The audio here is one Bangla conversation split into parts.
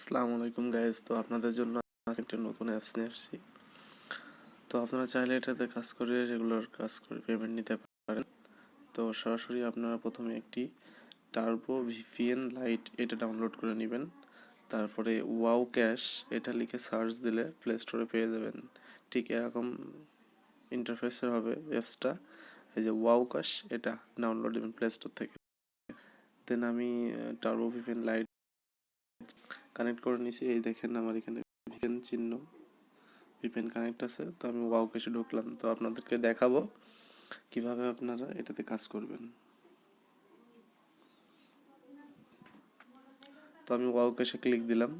আসসালামু আলাইকুম গাইজ। তো আপনাদের জন্য একটা নতুন অ্যাপস নিয়ে আসছি। তো আপনারা চাইলে এটাতে কাজ করে রেগুলার কাজ করে পেমেন্ট নিতে পারেন। তো সরাসরি আপনারা প্রথমে একটি টার্বো ভিপিএন লাইট এটা ডাউনলোড করে নেবেন। তারপরে ওয়াও ক্যাশ এটা লিখে সার্চ দিলে প্লে স্টোরে পেয়ে যাবেন। ঠিক এরকম ইন্টারফেসের হবে অ্যাপসটা। এই যে ওয়াও ক্যাশ এটা ডাউনলোড দেবেন প্লে স্টোর থেকে। দেন আমি টার্বো ভিপিএন লাইট কানেক্ট করে নিয়েছি। এই দেখেন আমার এখানে ভিপিএন চিহ্ন ভিপিএন কানেক্ট আছে। তো আমি ওয়াও ক্যাশে ঢুকলাম। তো আপনাদেরকে দেখাবো কিভাবে আপনারা এটাতে কাজ করবেন। তো আমি ওয়াও ক্যাশে ক্লিক দিলাম।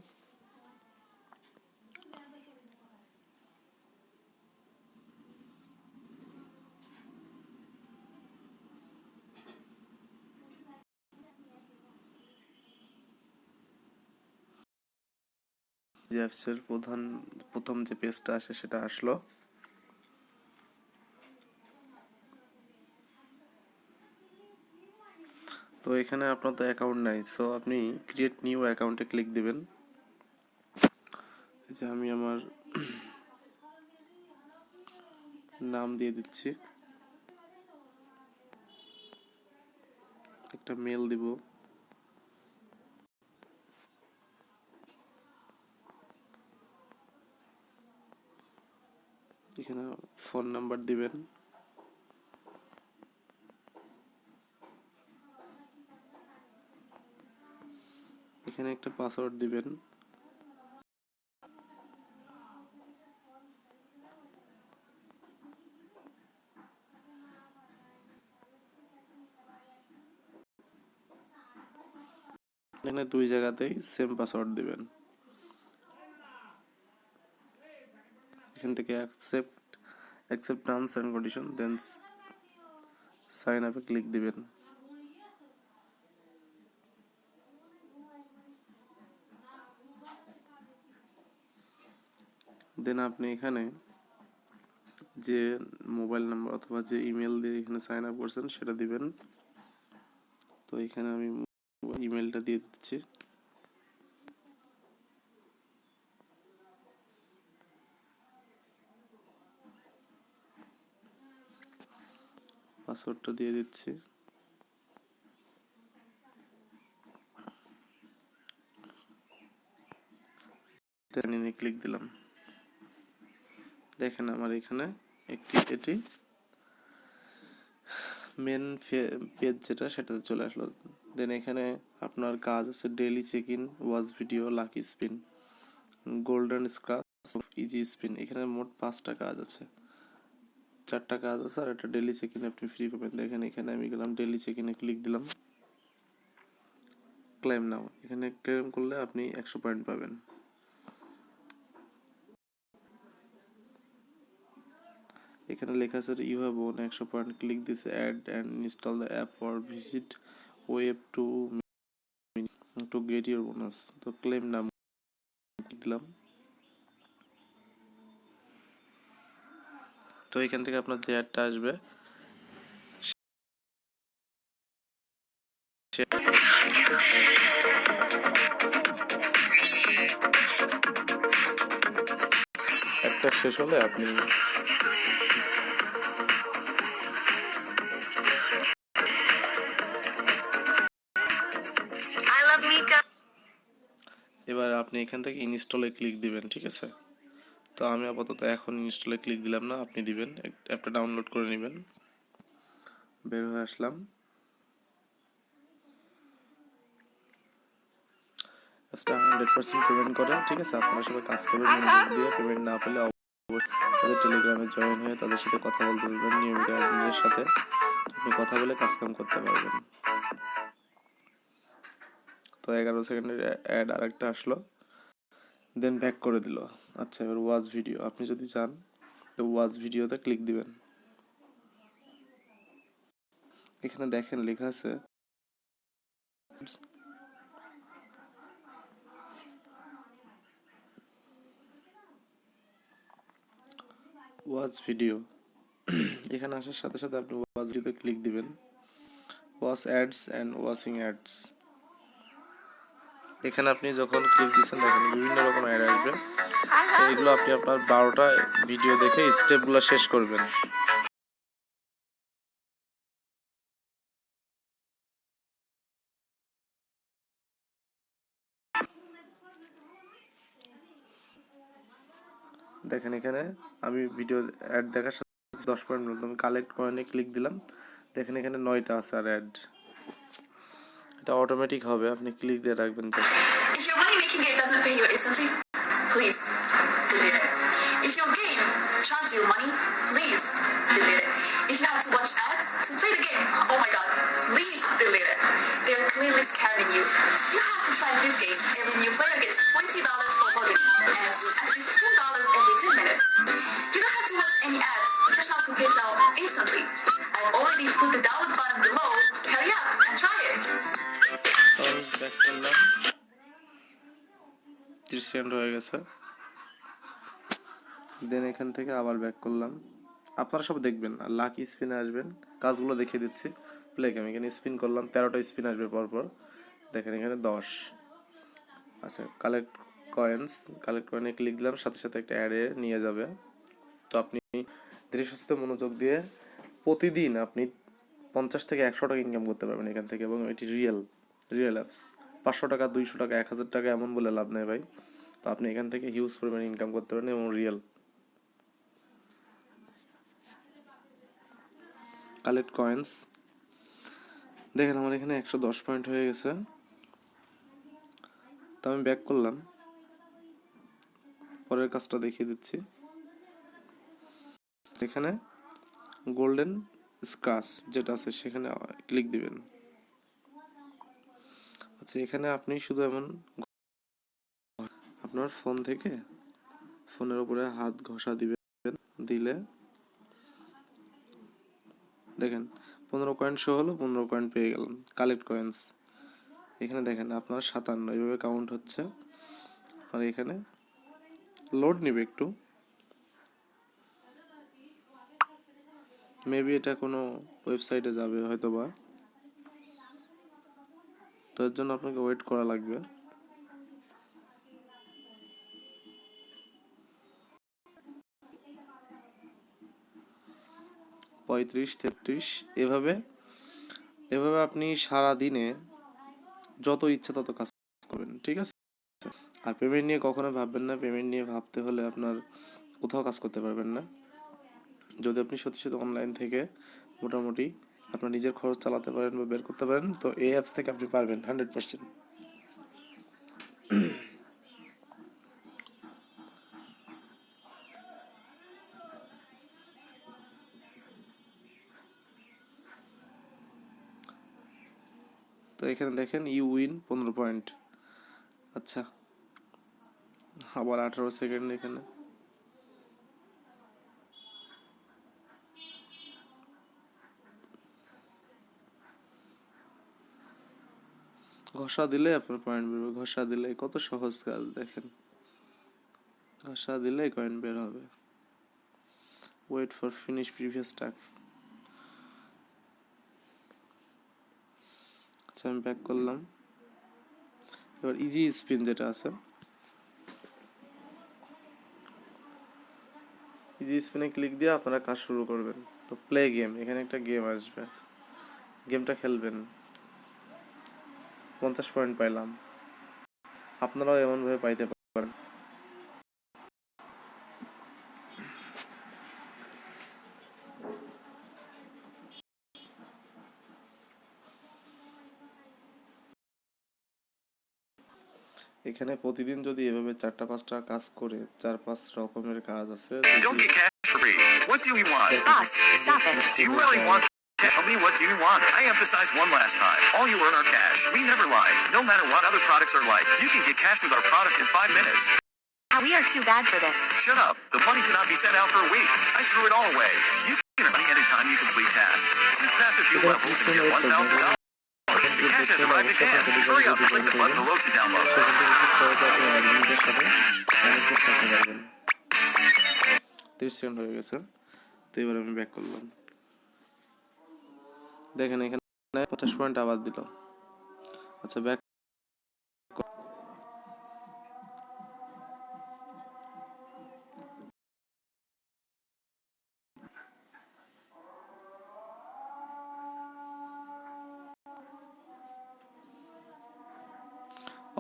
যে অ্যাপসের প্রথম যে পেজটা আসে সেটা আসলো। তো এখানে আপনার তো অ্যাকাউন্ট নাই, সো আপনি ক্রিয়েট নিউ অ্যাকাউন্টে ক্লিক দিবেন। এই যে আমি আমার নাম দিয়ে দিচ্ছি, একটা মেল দিব। এখানে ফোন নাম্বার দিবেন। এখানে একটা পাসওয়ার্ড দিবেন। এখানে দুই জায়গাতেই সেম পাসওয়ার্ড দিবেন। এখান থেকে accept terms and condition, then sign আপে ক্লিক দিবেন। দেন আপনি এখানে যে মোবাইল নাম্বার অথবা যে ইমেল দিয়ে এখানে সাইন আপ করছেন সেটা দিবেন। তো এখানে আমি ইমেলটা দিয়ে দিচ্ছি। পাসওয়ার্ডটা দিয়ে দিচ্ছি। ক্লিক দিলাম। দেখেন আমার এখানে এটি মেন পেজ যেটা সেটাতে চলে আসলো। দেন এখানে আপনার কাজ আছে daily check in, watch video, lucky spin, golden scratch, easy spin. এখানে মোট 5টা কাজ আছে, 4টা কাজ আছে আর একটা ডেইলি চেক ইন আপনি ফ্রি পাবেন। দেখেন এখানে আমি গেলাম ডেইলি চেক ইনে ক্লিক দিলাম। ক্লেম নাও, এখানে ক্লেম করলে আপনি 100 পয়েন্ট পাবেন। এখানে লেখা আছে you have won 100 point, click this ad and install the app or visit web to get your bonus. তো ক্লেম নাম দিলাম। তো এখান থেকে আপনার যে অ্যাডটা আসবে একটা শেষ হলে আপনি এবার আপনি এখান থেকে ইনস্টলে ক্লিক দিবেন, ঠিক আছে? তো আমি আপাতত এখন ইনস্টলে ক্লিক দিলাম না, আপনি দিবেন। অ্যাপটা ডাউনলোড করে নেবেন। বের হয়ে আসলাম। অ্যাপসটা 100% পেমেন্ট করে, ঠিক আছে? আপনারা সবাই কাজ করবেন মনোযোগ দিয়ে। পেমেন্ট না পেলে অবশ্যই তাদের টেলিগ্রামে জয়েন হয়ে তাদের সাথে কথা বলতে পারবেন। নিয়মিত অ্যাডমিনের সাথে আপনি কথা বলে কাজকাম করতে পারবেন। তো 11 সেকেন্ডের অ্যাড আরেকটা আসলো, দেন ব্যাক করে দিল। আচ্ছা, এবার ওয়াচ ভিডিও আপনি যদি চান তো ওয়াচ ভিডিওতে ক্লিক দিবেন। এখানে দেখেন লেখা আছে ওয়াচ ভিডিও। এখানে আসার সাথে সাথে আপনি ওয়াচ ভিডিওতে ক্লিক দিবেন। Watch ads and watching ads. এখানে আপনি যখন ক্লিক দিচ্ছেন দেখেন বিভিন্ন রকম অ্যাড আসবে, তো এগুলো আপনি আপনার 12টা ভিডিও দেখে স্টেপগুলো শেষ করবেন। দেখেন এখানে আমি ভিডিও অ্যাড দেখার সাথে 10 পয়েন্ট আমি কালেক্ট কয়েনে ক্লিক দিলাম, দেখেন এখানে 9টা আছে আর অ্যাড, এটা অটোমেটিক হবে, আপনি ক্লিক দিয়ে রাখবেন। If your game charges you money, please delete it. If you have to watch ads to play the game, oh my god, please delete it. They are clearly scamming you. You have to try this game. Every new player gets $20 for logging in, and lose at least $10 every 10 minutes. You don't have to watch any ads. Just have to pay now instantly. I've already put the download button below. Hurry up and try it. Back করলাম, 30 সেকেন্ড হয়ে গেছে। দেন এখান থেকে আবার ব্যাক করলাম, আপনারা সব দেখবেন আর লাকি স্পিনে আসবেন, কাজগুলো দেখিয়ে দিচ্ছি। প্লে গেম এখানে স্পিন করলাম, 13টা স্পিন আসবে পরপর, দেখেন এখানে 10। আচ্ছা কালেক্ট কয়েনে ক্লিক দিলাম, সাথে সাথে একটা অ্যাডে নিয়ে যাবে। তো আপনি ধীরে সুস্থে মনোযোগ দিয়ে প্রতিদিন আপনি 50 থেকে 100 টাকা ইনকাম করতে পারবেন এখান থেকে, এবং এটি রিয়েল অ্যাপস। 500 টাকা 200 টাকা 1000 টাকা এমন বলে লাভ নেই ভাই, তো আপনি এখান থেকে হিউজ পরিমাণে ইনকাম করতে পারেন এবং রিয়েল। কালেক্ট কয়েন্স, দেখেন আমার এখানে 110 পয়েন্ট হয়ে গেছে। তো আমি ব্যাক করলাম, পরের কাজটা দেখিয়ে দিচ্ছি। এখানে গোল্ডেন স্ক্র্যাচ যেটা আছে সেখানে ক্লিক দিবেন। আচ্ছা এখানে আপনি শুধু এমন আপনার ফোন থেকে ফোনের উপরে হাত ঘষা দিবেন, দিলে দেখেন 15 কয়েন শো হলো, 15 কয়েন পেয়ে গেলাম। কালেক্ট কয়েন্স, এখানে দেখেন আপনার 57 এইভাবে কাউন্ট হচ্ছে। আর এখানে লোড নিবে একটু, মেবি এটা কোনো ওয়েবসাইটে যাবে হয়তো বা, তো এর জন্য আপনাকে ওয়েট করা লাগবে। পঁয়ত্রিশ 33 এভাবে আপনি সারা দিনে যত ইচ্ছা তত কাজ করবেন, ঠিক আছে। আর পেমেন্ট নিয়ে কখনো ভাববেন না, পেমেন্ট নিয়ে ভাবতে হলে আপনার কোথাও কাজ করতে পারবেন না। যদি আপনি সত্যি সত্যি অনলাইন থেকে মোটামুটি আপনার নিজের খরচ চালাতে পারেন বা বের করতে পারেন, তো এই অ্যাপস থেকে আপনি পারবেন 100%। তো এখানে দেখেন ইউ উইন 15 পয়েন্ট। আচ্ছা আবার 18 সেকেন্ড এখানে ঘষা দিলে আপনার পয়েন্ট বেরোবে। ঘষা দিলে কত সহজ কাজ, দেখেন ঘষা দিলে কয়েন বের হবে। Wait for finish previous task. আচ্ছা আমি ব্যাক করলাম, এবার ইজি স্পিন যেটা আছে, ইজি স্পিনে ক্লিক দিয়ে আপনারা কাজ শুরু করবেন। তো প্লে গেম, এখানে একটা গেম আসবে, গেমটা খেলবেন। 50 পয়েন্ট পাইলাম, আপনারাও এমনভাবে পাইতে পারেন। এখানে প্রতিদিন যদি এভাবে 4টা 5টা কাজ করে 4-5 রকমের কাজ আছে। Don't get cash for free. What do we want? Boss, stop it. Do you really want cash? Tell me what do you want? I emphasize one last time. All you earn are cash. We never lie. No matter what other products are like, you can get cash with our product in 5 minutes. We are too bad for this. Shut up. The money cannot be sent out for a week. I threw it all away. You can get money anytime you complete tasks. Just pass a few levels and get $1,000. The cash has arrived at hand. Hurry up. Click the button below to download. 30 second হয়ে গেছে। তো এবার আমি ব্যাক করলাম, দেখেন এখানে 50 পয়েন্ট আবার দিল। আচ্ছা ব্যাক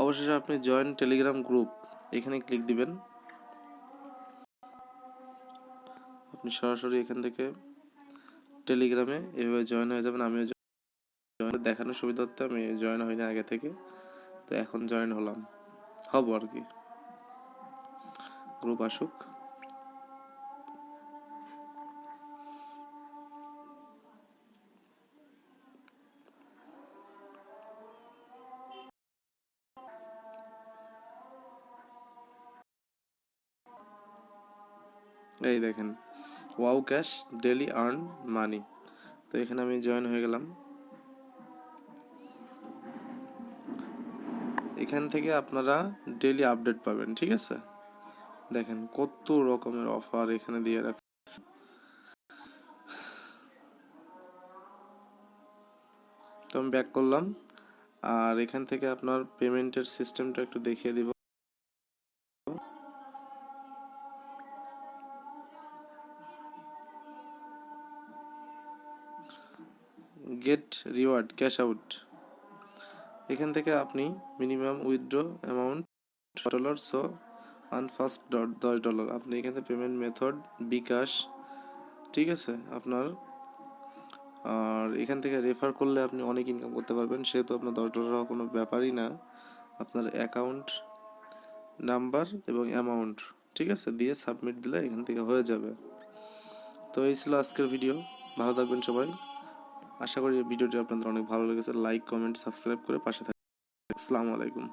অবশেষে আপনি জয়েন টেলিগ্রাম গ্রুপ এখানে ক্লিক দিবেন। আপনি সরাসরি এখান থেকে টেলিগ্রামে এভাবে জয়েন হয়ে যাবেন। আমিও জয়েন দেখানোর সুবিধার্থে আমি জয়েন হইনি আগে থেকে, তো এখন জয়েন হব আর কি। গ্রুপ আসুক। এই দেখেন wow cash daily earn money, তো এখানে আমি জয়েন হয়ে গেলাম। এখান থেকে আপনারা ডেলি আপডেট পাবেন, ঠিক আছে। দেখেন কত রকমের অফার এখানে দিয়ে রাখছে। তো আমি ব্যাক করলাম, আর এখান থেকে আপনার পেমেন্টের সিস্টেমটা একটু দেখিয়ে দিব। গেট রিওয়ার্ড ক্যাশ আউট, এখান থেকে আপনি মিনিমাম উইথড্র অ্যামাউন্ট $10, সো আনফাস্ট $10। আপনি এখান থেকে পেমেন্ট মেথড বিকাশ, ঠিক আছে আপনার। আর এখান থেকে রেফার করলে আপনি অনেক ইনকাম করতে পারবেন, সেহেতু আপনার $10 হওয়া কোনো ব্যাপারই না। আপনার অ্যাকাউন্ট নাম্বার এবং অ্যামাউন্ট, ঠিক আছে, দিয়ে সাবমিট দিলে এখান থেকে হয়ে যাবে। তো এই ছিল আজকের ভিডিও। ভালো থাকবেন সবাই। আশা করি ভিডিওটি আপনাদের অনেক ভালো লেগেছে। লাইক, কমেন্ট, সাবস্ক্রাইব করে পাশে থাকবেন। আসসালামু আলাইকুম।